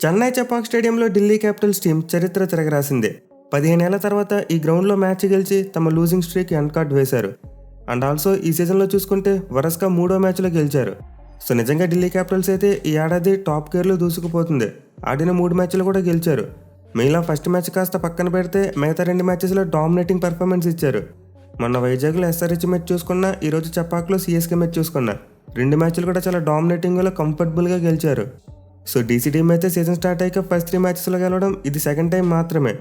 చెన్నై చెపాక్ స్టేడియంలో Delhi Capitals team చరిత్ర తిరగరాసింది. 15 ఏళ్ల తర్వాత ఈ గ్రౌండ్లో మ్యాచ్ గెలిచి తమ లూజింగ్ స్ట్రీక్ ఎండ్ కార్డ్ వేశారు. అండ్ ఆల్సో ఈ సీజన్లో చూసుకుంటే వరుసగా 3వ మ్యాచ్లో గెలిచారు. సో నిజంగా ఢిల్లీ క్యాపిటల్స్ అయితే ఈ ఏడాది టాప్ గేర్లో దూసుకుపోతుంది. ఆడిన 3 మ్యాచ్లు కూడా గెలిచారు. మెయిన్లో ఫస్ట్ మ్యాచ్ కాస్త పక్కన పెడితే మిగతా 2 మ్యాచెస్లో డామినేటింగ్ పర్ఫార్మెన్స్ ఇచ్చారు. మొన్న వైజాగ్లో ఎస్ఆర్హెచ్ మ్యాచ్ చూసుకున్నా, ఈరోజు చెపాక్లో సిఎస్కే మ్యాచ్ చూసుకున్నా 2 మ్యాచ్లు కూడా చాలా డామినేటింగ్గా కంఫర్టబుల్గా గెలిచారు. సో డీసీ టీం అయితే సీజన్ స్టార్ట్ అయ్యాక ఫస్ట్ 3 మ్యాచెస్లో గెలవడం ఇది సెకండ్ టైం మాత్రమే.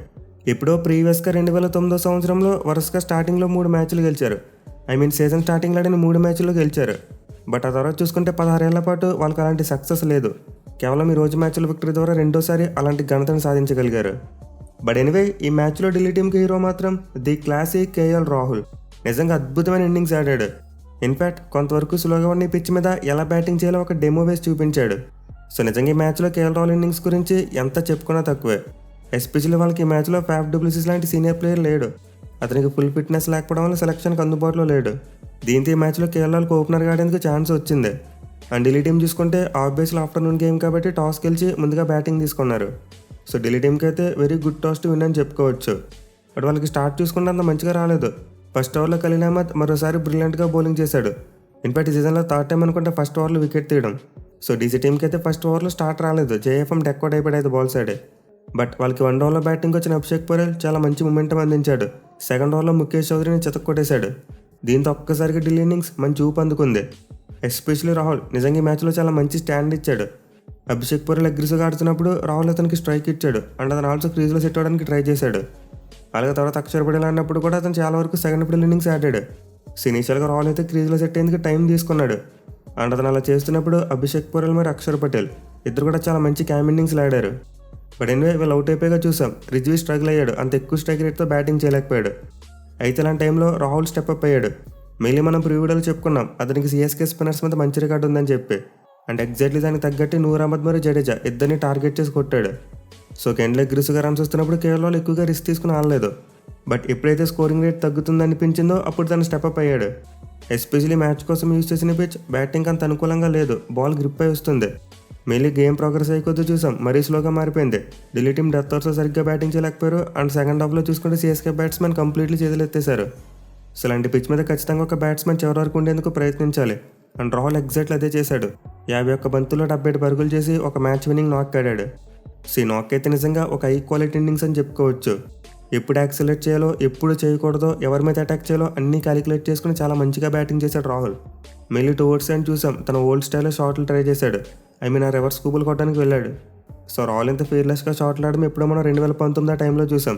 ఎప్పుడో ప్రీవియస్గా 2009 సంవత్సరంలో వరుసగా స్టార్టింగ్లో 3 మ్యాచ్లు గెలిచారు. సీజన్ స్టార్టింగ్లో ఆడిన 3 మ్యాచ్ల్లో గెలిచారు. బట్ ఆ తర్వాత చూసుకుంటే 16 ఏళ్ల పాటు వాళ్ళకి అలాంటి సక్సెస్ లేదు. కేవలం ఈ రోజు మ్యాచ్ల విక్టరీ ద్వారా రెండోసారి అలాంటి ఘనతను సాధించగలిగారు. బట్ ఎనీవే, ఈ మ్యాచ్లో ఢిల్లీ టీంకి హీరో మాత్రం ది క్లాసిక్ కేఎల్ రాహుల్. నిజంగా అద్భుతమైన ఇన్నింగ్స్ ఆడాడు. ఇన్ఫ్యాక్ట్ కొంతవరకు స్లోగా ఉన్న పిచ్ మీద ఎలా బ్యాటింగ్ చేయాలో ఒక డెమో వేసి చూపించాడు. సో నిజంగా ఈ మ్యాచ్లో కేఎల్ రాహుల్ ఇన్నింగ్స్ గురించి ఎంత చెప్పుకున్నా తక్కువే. ఎస్పెషల్లీ వాళ్ళకి ఈ మ్యాచ్లో ఫ్యాఫ్ డు ప్లెసిస్ లాంటి సీనియర్ ప్లేయర్ లేడు. అతనికి ఫుల్ ఫిట్నెస్ లేకపోవడం వల్ల సెలక్షన్కి అందుబాటులో లేడు. దీంతో ఈ మ్యాచ్లో కేఎల్ రాహుల్కి ఓపెనర్గా ఆడేందుకు ఛాన్స్ వచ్చింది. అండ్ ఢిల్లీ టీం చూసుకుంటే ఆబ్వియస్లీ ఆఫ్టర్నూన్ గేమ్ కాబట్టి టాస్ గెలిచి ముందుగా బ్యాటింగ్ తీసుకున్నారు. సో ఢిల్లీ టీంకి అయితే very good toss to win అని చెప్పుకోవచ్చు. బట్ వాళ్ళకి స్టార్ట్ చూసుకుంటే అంత మంచిగా రాలేదు. ఫస్ట్ ఓవర్లో ఖలీల్ అహ్మద్ మరోసారి బ్రిలియంట్గా బౌలింగ్ చేశాడు. ఇన్ఫాక్ట్ ఈ సీజన్లో థర్డ్ టైం అనుకుంటే ఫస్ట్ ఓవర్లో వికెట్ తీయడం. సో డీసీ టీంకి అయితే ఫస్ట్ ఓవర్లో స్టార్ట్ రాలేదు. జేఎఫ్ఎం డెక్అవుట్ అయిపోయాడు 5 బాల్స్ ఆడే. బట్ వాళ్ళకి 1 ఓవర్లో బ్యాటింగ్ వచ్చిన అభిషేక్ పటేల్ చాలా మంచి మొమెంటం అందించాడు. సెకండ్ ఓవర్లో ముఖేష్ చౌదరిని చితక్కొట్టేశాడు. దీంతో ఒక్కసారిగా ఢిల్లీ ఇన్నింగ్స్ మంచి ఊపు అందుకుంది. ఎస్పెషల్లీ రాహుల్ నిజంగా ఈ మ్యాచ్లో చాలా మంచి స్టాండ్ ఇచ్చాడు. అభిషేక్ పటేల్ అగ్రెసివ్గా ఆడుతున్నప్పుడు రాహుల్ అతనికి స్ట్రైక్ ఇచ్చాడు. అండ్ అతను ఆల్సో క్రీజ్లో సెట్ అవ్వడానికి ట్రై చేశాడు. అలాగే తర్వాత అక్షర్ పటేల్ ఆడినప్పుడు కూడా అతను చాలా వరకు సెకండ్ మిడిల్ ఇన్నింగ్స్ ఆడాడు. సో ఇనీషియల్గా రాహుల్ అయితే క్రీజ్లో సెట్ అయ్యేందుకు టైం తీసుకున్నాడు. అండ్ అతను అలా చేస్తున్నప్పుడు అభిషేక్ పటేల్ మరి అక్షర్ పటేల్ ఇద్దరు కూడా చాలా మంచి క్యామ్ ఇన్నింగ్స్లు ఆడారు. బట్ ఎనివే వీళ్ళు అవుట్ అయిపోయాక చూసాం. రిజ్వీ స్ట్రగుల్ అయ్యాడు. అంత ఎక్కువ స్ట్రైక్ రేట్తో బ్యాటింగ్ చేయలేకపోయాడు. అయితే ఇలాంటి టైంలో రాహుల్ స్టెప్ అప్ అయ్యాడు. మెయిన్లీ మనం ప్రీవిడీలో చెప్పుకున్నాం అతనికి సిఎస్కే స్పిన్నర్స్ మీద మంచి రికార్డు ఉందని చెప్పి. అండ్ ఎగ్జాక్ట్లీ దానికి తగ్గట్టు నూర్ అహ్మద్ మరియు జడేజా ఇద్దరిని టార్గెట్ చేసి కొట్టాడు. సో కెండ్లో అగ్రెసివ్గా రన్స్ వస్తున్నప్పుడు కేవలం ఎక్కువగా రిస్క్ తీసుకుని ఆడలేదు. బట్ ఎప్పుడైతే స్కోరింగ్ రేట్ తగ్గుతుంది అనిపించిందో అప్పుడు తను స్టెప్ అప్ అయ్యాడు. ఎస్పెషల్లీ మ్యాచ్ కోసం యూజ్ చేసిన పిచ్ బ్యాటింగ్ అంత అనుకూలంగా లేదు. బాల్ గ్రిప్ అయి వస్తుంది. మెయిన్లీ గేమ్ ప్రోగ్రెస్ అయ్యి కొద్దీ చూసాం మరీ స్లోగా మారిపోయింది. ఢిల్లీ టీం డెత్ ఓవర్స్లో సరిగ్గా బ్యాటింగ్ చేయలేకపోయారు. అండ్ సెకండ్ హాఫ్లో చూసుకుంటే సిఎస్కే బ్యాట్స్మెన్ కంప్లీట్లీ చేతులు ఎత్తేశారు. సో ఇలాంటి పిచ్ మీద ఖచ్చితంగా ఒక బ్యాట్స్మెన్ చివరి వరకు ఉండేందుకు ప్రయత్నించాలి. అండ్ రాహుల్ ఎగ్జాక్ట్లీ అదే చేశాడు. 51 బంతుల్లో 77 పరుగులు చేసి ఒక మ్యాచ్ విన్నింగ్ నాక్ ఆడాడు. సో ఈ నాక్ అయితే నిజంగా ఒక హై క్వాలిటీ ఇన్నింగ్స్ అని చెప్పుకోవచ్చు. ఎప్పుడు యాక్సిలేట్ చేయాలో ఎప్పుడు చేయకూడదో ఎవరి మీద అటాక్ చేయాలో అన్నీ క్యాలిక్యులేట్ చేసుకుని చాలా మంచిగా బ్యాటింగ్ చేశాడు రాహుల్. మెయిన్లీ టువర్డ్స్ అండ్ చూసాం తన ఓల్డ్ స్టైల్లో షాట్లు ట్రై చేశాడు. ఆ రివర్స్ కూపులు కొట్టడానికి వెళ్ళాడు. సో రాహుల్ ఇంత ఫియర్లెస్గా షాట్లు ఆడడం ఎప్పుడో మనం 2019 టైంలో చూసాం.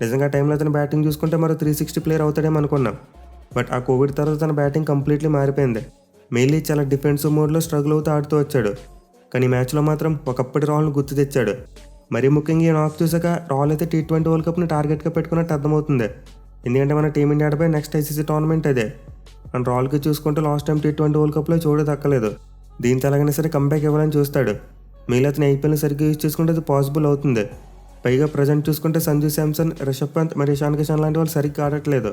నిజంగా ఆ టైంలో అతను బ్యాటింగ్ చూసుకుంటే మరో 360 ప్లేయర్ అవుతాడేమో అనుకున్నాం. బట్ ఆ కోవిడ్ తర్వాత తన బ్యాటింగ్ కంప్లీట్లీ మారిపోయింది. మెయిన్లీ చాలా డిఫెన్సివ్ మోడ్లో స్ట్రగుల్ అవుతూ ఆడుతూ వచ్చాడు. కానీ ఈ మ్యాచ్లో మాత్రం ఒకప్పటి రాహుల్ని గుర్తు తెచ్చాడు. మరీ ముఖ్యంగా ఈ నాక్ చూసాక రాహుల్ అయితే T20 వరల్డ్ కప్ని టార్గెట్గా పెట్టుకున్నట్టు అర్థమవుతుంది. ఎందుకంటే మన టీమిండియా ఆడపై నెక్స్ట్ ఐసీసీ టోర్నమెంట్ అదే. అండ్ రాహుల్కి చూసుకుంటే లాస్ట్ టైం T20 వరల్డ్ కప్లో చూడ దక్కలేదు. దీంతో ఎలాగైనా సరే కంబ్యాక్ ఇవ్వాలని చూస్తాడు. మిగిలిన అతను ఐపీఎల్ని సరిగ్గా యూజ్ చేసుకుంటే అది పాసిబుల్ అవుతుంది. పైగా ప్రజెంట్ చూసుకుంటే సంజు శాంసన్, రిషబ్ పంత్ మరియు ఇషాన్ కిషన్ లాంటి వాళ్ళు సరిగ్గా ఆడట్లేదు.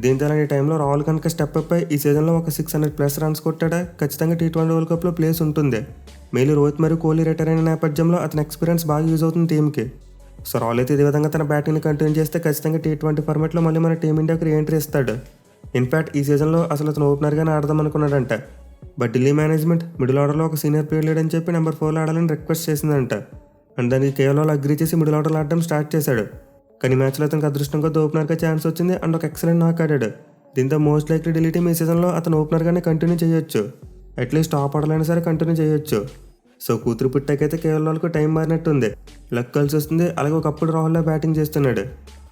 దీంతో అలాంటి టైంలో రాహుల్ కనుక స్టెప్ అప్ అయి ఈ సీజన్లో ఒక 600+ రన్స్ కొట్టాడా ఖచ్చితంగా T20 వరల్డ్ కప్లో ప్లేస్ ఉంటుంది. మెయిన్లీ రోహిత్ మరియు కోహ్లీ రిటైర్ అయిన నేపథ్యంలో అతని ఎక్స్పీరియన్స్ బాగా యూజ్ అవుతుంది టీంకి. సో రాహుల్ అయితే ఇదే విధంగా తన బ్యాటింగ్ని కంటిన్యూ చేస్తే ఖచ్చితంగా T20 ఫార్మాట్లో మళ్ళీ మన టీమిండియాకి రీఎంట్రీ ఇస్తాడు. ఇన్ఫ్యాక్ట్ ఈ సీజన్లో అసలు అతను ఓపెనర్గానే ఆడదాం అనుకున్నాడంట. బట్ ఢిల్లీ మేనేజ్మెంట్ మిడిల్ ఆర్డర్లో ఒక సీనియర్ ప్లేయర్ లేడని చెప్పి నెంబర్ 4లో ఆడాలని రిక్వెస్ట్ చేసిందంట. అండ్ దానికి కేవలం అగ్రీ చేసి మిడిల్ ఆర్డర్లో ఆడడం స్టార్ట్ చేశాడు. కానీ మ్యాచ్లో అతనికి అదృష్టం కొద్ది ఓపెనర్గా ఛాన్స్ వచ్చింది. అండ్ ఒక ఎక్సలెంట్ నాక్ ఆడాడు. దీంతో మోస్ట్ లైక్లీ ఢిల్లీ టీం ఈ సీజన్లో అతను ఓపెనర్గానే కంటిన్యూ చేయొచ్చు. అట్లీస్ట్ టాప్ ఆర్డర్లైనా సరే కంటిన్యూ చేయొచ్చు. సో కూతురు పుట్టాకైతే కేవలం టైం మారినట్టుంది. లక్ కలిసి వస్తుంది. అలాగే ఒకప్పుడు రాహుల్లో బ్యాటింగ్ చేస్తున్నాడు.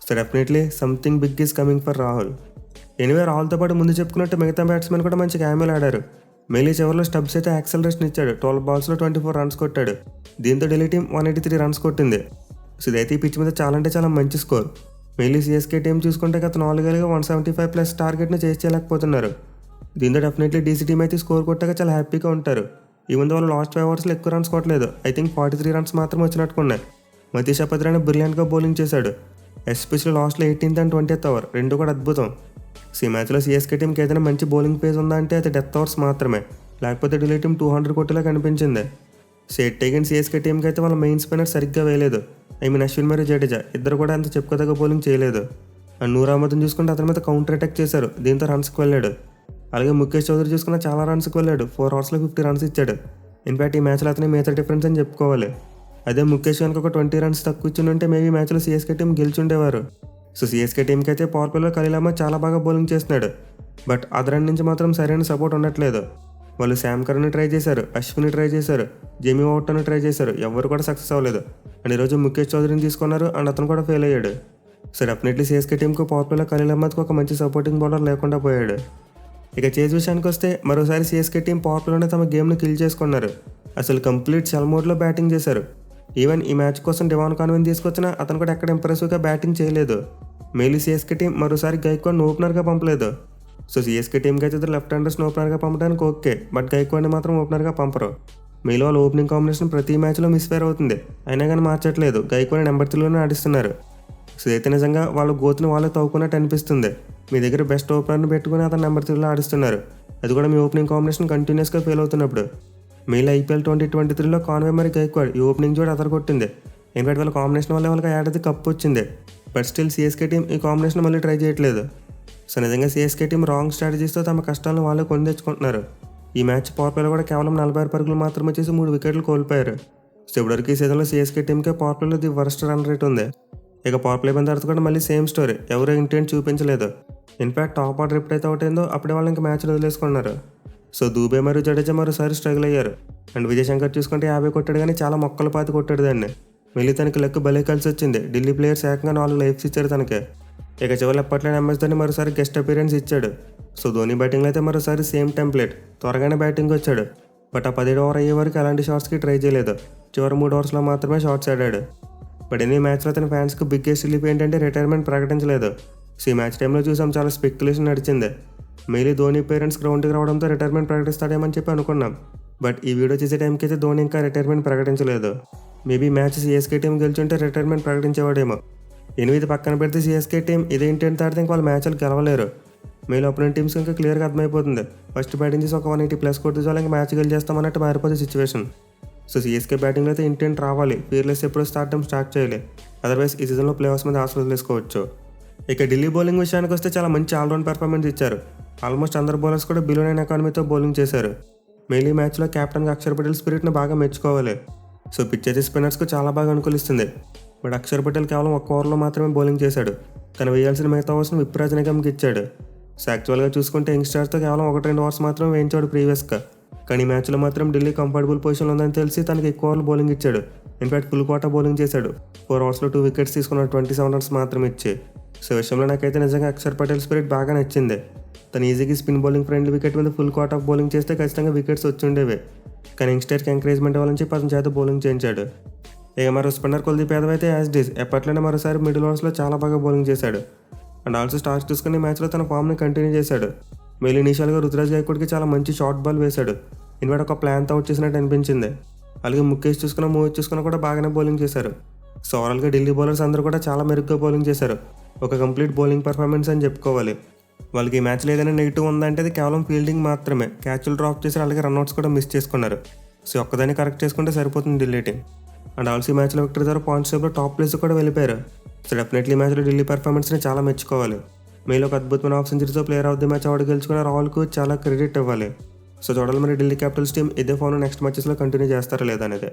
So definitely something big is coming for Rahul. Anyway రాహుల్తో పాటు ముందు చెప్పుకున్నట్టు మిగతా బ్యాట్స్మెన్ కూడా మంచి క్యామెల్ ఆడారు. మెయిన్లీ చివరిలో స్టబ్స్ అయితే యాక్సలరేషన్ ఇచ్చాడు. 12 బాల్స్లో 24 రన్స్ కొట్టాడు. దీంతో ఢిల్లీ టీం 183 రన్స్ కొట్టింది. సో ఇదైతే ఈ పిచ్ మీద చాలా అంటే చాలా మంచి స్కోర్. మెయిన్లీ సిఎస్కే టీం చూసుకుంటే గత 4 ఏళ్ళుగా 175+ టార్గెట్ని చేసి చేయలేకపోతున్నారు. దీంతో డెఫినెట్లీ డీసీ టీం అయితే స్కోర్ కొట్టాక చాలా హ్యాపీగా ఉంటారు. ఈవెన్ వాళ్ళు లాస్ట్ 5 ఓవర్స్లో ఎక్కువ రన్స్ కొట్టలేదు. ఐ థింక్ 43 రన్స్ మాత్రమే వచ్చినట్టుకున్నాయి. మతీష్ అపత్రాని బ్రిలియంట్గా బౌలింగ్ చేశాడు. ఎస్పెషల్లీ లాస్ట్లో 18th and 20th ఓవర్ రెండు కూడా అద్భుతం. ఈ మ్యాచ్లో సిఎస్కే టీంకి ఏదైనా మంచి బౌలింగ్ పేస్ ఉందా అంటే అది డెత్ ఓవర్స్ మాత్రమే. లేకపోతే ఢిల్లీ టీం 200 కొట్టేలా కనిపించింది. సెట్ అగైన్ సిఎస్కే టీంకి అయితే వాళ్ళ మెయిన్ స్పిన్నర్ సరిగ్గా వేయలేదు. అశ్విన్ మరియు జడేజా ఇద్దరు కూడా అంత చెప్పుకోదగ్గ బౌలింగ్ చేయలేదు. అండ్ నూర్ అహ్మద్ని చూసుకుంటే అతని మీద కౌంటర్ అటాక్ చేశారు, దీంతో రన్స్కి వెళ్ళాడు. అలాగే ముఖేష్ చౌదరి చూసుకున్న చాలా రన్స్కి వెళ్ళాడు, 4 ఓవర్స్లో 50 రన్స్ ఇచ్చాడు. ఇన్ఫాక్ట్ ఈ మ్యాచ్లో అతని మేజర్ డిఫరెన్స్ అని చెప్పుకోవాలి. అదే ముఖేష్ కనుక ఒక 20 రన్స్ తక్కువ ఇచ్చి ఉంటే మేబీ మ్యాచ్లో సిఎస్కే టీం గెలిచుండేవారు. సో సిఎస్కే టీంకి అయితే పవర్ ప్లేలో ఖలీల్ అహ్మద్ చాలా బాగా బౌలింగ్ చేస్తున్నాడు. బట్ అదర్ ఎండ్ నుంచి మాత్రం సరైన సపోర్ట్ ఉండట్లేదు. వాళ్ళు శామ్ కర్న్ని ట్రై చేశారు, అశ్విన్ని ట్రై చేశారు, జేమీ వాటర్ని ట్రై చేశారు, ఎవరు కూడా సక్సెస్ అవ్వలేదు. అండ్ ఈరోజు ముఖేష్ చౌదరిని తీసుకున్నారు అండ్ అతను కూడా ఫెయిల్ అయ్యాడు. సో డెఫినెట్లీ సిఎస్కే టీంకు పవర్ ప్లేలో ఖలీల్ అహ్మద్కి ఒక మంచి సపోర్టింగ్ బౌలర్ లేకుండా పోయాడు. ఇక చేజ్ విషయానికి వస్తే మరోసారి సిఎస్కే టీం పవర్ ప్లేలోనే తమ గేమ్ను కిల్ చేసుకున్నారు. అసలు కంప్లీట్ షెల్ మోడ్లో బ్యాటింగ్ చేశారు. ఈవెన్ ఈ మ్యాచ్ కోసం డివాన్ కాన్వెని తీసుకొచ్చినా అతను కూడా ఎక్కడ ఇంప్రెసివ్గా బ్యాటింగ్ చేయలేదు. మేలీ సిఎస్కే టీం మరోసారి గైక్వాడ్ని ఓపెనర్గా పంపలేదు. సో సిఎస్కే టీంకి అయితే లెఫ్ట్ హ్యాండర్స్ని ఓపెనర్గా పంపడానికి ఓకే, బట్ గైక్వాడ్ని మాత్రం ఓపెనర్గా పంపరు. మీలో వాళ్ళ ఓపెనింగ్ కాంబినేషన్ ప్రతి మ్యాచ్లో మిస్ఫైర్ అవుతుంది, అయినా కానీ మార్చట్లేదు. గైక్వాడ్ని నెంబర్ 3లోనే ఆడిస్తున్నారు. సో అయితే నిజంగా వాళ్ళ గోతుని వాళ్ళే తవ్వుకున్నట్టు అనిపిస్తుంది. మీ దగ్గర బెస్ట్ ఓపెనర్ని పెట్టుకుని అతను నెంబర్ 3లో ఆడిస్తున్నారు, అది కూడా మీ ఓపెనింగ్ కాంబినేషన్ కంటిన్యూస్గా ఫెయిల్ అవుతున్నప్పుడు. మీలో ఐపీఎల్ 2023లో కాన్వే మరి గైక్వాడ్ ఈ ఓపెనింగ్ జోడి అదరగొట్టింది. ఇన్ఫాక్ట్ వాళ్ళ కాంబినేషన్ వల్ల వాళ్ళకి ఏడాది కప్పు వచ్చింది. బట్ స్టిల్ సిఎస్కే టీం ఈ కాంబినేషన్ మళ్ళీ ట్రై చేయట్లేదు. సో నిజంగా సిఎస్కే టీం రాంగ్ స్ట్రాటజీస్తో తమ కష్టాలను వాళ్ళే కొని తెచ్చుకుంటున్నారు. ఈ మ్యాచ్ పవర్ ప్లేలో కూడా కేవలం 46 పరుగులు మాత్రమే చేసి 3 వికెట్లు కోల్పోయారు. సో ఇప్పటివరకు ఈ సీజన్లో సిఎస్కే టీంకే పవర్ ప్లేలో ది వర్స్ట్ రన్ రేట్ ఉంది. ఇక పవర్ ప్లే అయిన తర్వాత కూడా మళ్ళీ సేమ్ స్టోరీ, ఎవరో ఇంటెంట్ చూపించలేదు. ఇన్ఫాక్ట్ టాప్ ఆర్డర్ ఎప్పుడైతే అవుట్ అయిందో అప్పుడే వాళ్ళు ఇంకా మ్యాచ్ని వదిలేసుకున్నారు. సో దూబే మరియు జడేజా మరోసారి స్ట్రగుల్ అయ్యారు. అండ్ విజయ్ శంకర్ చూసుకుంటే 50 కొట్టాడు కానీ చాలా మొక్కల పాతి కొట్టాడు దాన్ని. మళ్ళీ తనకి లెక్క భలే కలిసి వచ్చింది. ఢిల్లీ ప్లేయర్స్ ఏకంగా 4 లైఫ్స్ ఇచ్చారు తనకి. ఇక చివరి ఎప్పట్లో ఎంఎస్ ధోని మరోసారి గెస్ట్ అపీరెన్స్ ఇచ్చాడు. సో ధోని బ్యాటింగ్లో అయితే మరోసారి సేమ్ టెంప్లెట్, త్వరగానే బ్యాటింగ్ వచ్చాడు. బట్ ఆ 17 ఓవర్ అయ్యే వరకు ఎలాంటి షాట్స్కి ట్రై చేయలేదు. చివరి 3 ఓవర్స్లో మాత్రమే షాట్స్ ఆడాడు. బట్ ఎన్ని మ్యాచ్లో తన ఫ్యాన్స్కి బిగ్గెస్ట్ రిలీఫ్ ఏంటంటే రిటైర్మెంట్ ప్రకటించలేదు. సో ఈ మ్యాచ్ టైంలో చూసాం చాలా స్పెక్యులేషన్ నడిచింది. మేలీ ధోని పేరెంట్స్ గ్రౌండ్కి రావడంతో రిటైర్మెంట్ ప్రకటిస్తాడేమని చెప్పి అనుకున్నాం. బట్ ఈ వీడియో చేసే టైంకి అయితే ధోని ఇంకా రిటైర్మెంట్ ప్రకటించలేదు. మేబీ మ్యాచ్ సిఎస్కే టీం గెలిచుంటే రిటైర్మెంట్ ప్రకటించేవాడేమో. 8 పక్కన పెడితే సిఎస్కే టీం ఇదే ఇంటెంట్ ఆడితే ఇంకా వాళ్ళ మ్యాచ్లు గెలవలేరు. మేలు అపోనెంట్ టీమ్స్ ఇంకా క్లియర్గా అర్థమైపోతుంది. ఫస్ట్ బ్యాటింగ్ చేసి ఒక 180+ కొడితే చాలు ఇంకా మ్యాచ్ గెలిచేస్తామన్నట్టు మారిపోతే సిచ్యువేషన్. సో సిఎస్కే బ్యాటింగ్లో అయితే ఇంటెంట్ రావాలి, ఫియర్లెస్ ఎప్పుడు స్టార్ట్ చేయాలి. అదర్వైజ్ ఈ సీజన్లో ప్లే ఆఫ్స్ మీద ఆశలు వదిలేసుకోవచ్చు. ఇక ఢిల్లీ బౌలింగ్ విషయానికి వస్తే చాలా మంచి ఆల్రౌండ్ పెర్ఫార్మెన్స్ ఇచ్చారు. ఆల్మోస్ట్ అందరు బౌలర్స్ కూడా బిలో 9 ఎకానమీతో బౌలింగ్ చేశారు. మేలీ మ్యాచ్లో కెప్టెన్గా అక్షర్ పటేల్ స్పిరిట్ని బాగా మెచ్చుకోవాలి. సో పిచ్ అయితే స్పిన్నర్స్కు చాలా బాగా అనుకూలిస్తుంది. బట్ అక్షర్ పటేల్ కేవలం 1 ఓవర్లో మాత్రమే బౌలింగ్ చేశాడు. తను వేయాల్సిన మిగతా ఓవర్స్ని విప్రాజ్ నిగమ్కి ఇచ్చాడు. సో యాక్చువల్గా చూసుకుంటే యంగ్స్టర్స్తో కేవలం 1-2 ఓవర్స్ మాత్రమే వేయించాడు ప్రీవియస్గా. కానీ ఈ మ్యాచ్లో మాత్రం ఢిల్లీ కంఫర్టబుల్ పొజిషన్లో ఉందని తెలిసి తనకి ఎక్కువ ఓవర్లు బౌలింగ్ ఇచ్చాడు. ఇన్ఫాక్ట్ ఫుల్ క్వార్టర్ బౌలింగ్ చేశాడు. 4 ఓవర్స్లో 2 వికెట్స్ తీసుకున్న 27 రన్స్ మాత్రమే ఇచ్చి. సో విషయంలో నాకైతే నిజంగా అక్షర్ పటేల్ స్పిరిట్ బాగా నచ్చింది. తను ఈజీగా స్పిన్ బౌలింగ్ ఫ్రెండ్లీ వికెట్ మీద ఫుల్ క్వార్టర్ బౌలింగ్ చేస్తే ఖచ్చితంగా వికెట్స్ వచ్చి ఉండేవి. కానీ యంగ్స్టర్కి ఎంకరేజ్మెంట్ ఇవ్వాలని చెప్పి అతని చేత బౌలింగ్ చేయించాడు. ఇక మరో స్పిన్నర్ కుల్దీప్ యాదవ్ అయితే యాజ్ డీస్ ఎప్పట్లోనే మరోసారి మిడిల్ ఓవర్స్లో చాలా బాగా బౌలింగ్ చేశాడు. అండ్ ఆల్సో స్టార్స్ చూసుకుని మ్యాచ్లో తన ఫామ్ని కంటిన్యూ చేశాడు. మేలు ఇనీషియల్గా రుతురాజ్ గైక్వాడ్కి చాలా మంచి షార్ట్ బాల్ వేశాడు. ఇన్వాట్ ఒక ప్లాన్తో అవుట్ చేసినట్టు అనిపించింది. అలాగే ముఖేష్ చూసుకున్న మోహిత్ చూసుకున్న కూడా బాగానే బౌలింగ్ చేశారు. సో ఓవరాల్గా ఢిల్లీ బౌలర్స్ అందరూ కూడా చాలా మెరుగ్గా బౌలింగ్ చేశారు. ఒక కంప్లీట్ బౌలింగ్ పర్ఫార్మెన్స్ అని చెప్పుకోవాలి. వాళ్ళకి ఈ మ్యాచ్లో ఏదైనా నెగిటివ్ ఉందంటే అది కేవలం ఫీల్డింగ్ మాత్రమే. క్యాచ్లు డ్రాప్ చేశారు, అలాగే రన్అట్స్ కూడా మిస్ చేసుకున్నారు. సో ఒక్కదాన్ని కరెక్ట్ చేసుకుంటే సరిపోతుంది ఢిల్లీ టీం. అండ్ ఆల్సో ఈ మ్యాచ్లో విక్టరీ ద్వారా పాయింట్స్ టేబుల్లో టాప్ ప్లేస్ కూడా వెళ్ళిపోయారు. సో డెఫినెట్లీ మ్యాచ్లో ఢిల్లీ పర్ఫార్మెన్స్ని చాలా మెచ్చుకోవాలి. మేలో ఒక అద్భుతమైన ఆఫ్ సెంచరీతో player of the match award గెలుచుకున్న రాహుల్కు చాలా క్రెడిట్ ఇవ్వాలి. సో చూడాలి మరి ఢిల్లీ క్యాపిటల్స్ టీం ఇదే ఫామ్లో నెక్స్ట్ మ్యాచెస్లో కంటిన్యూ చేస్తారా లేదా అనేది.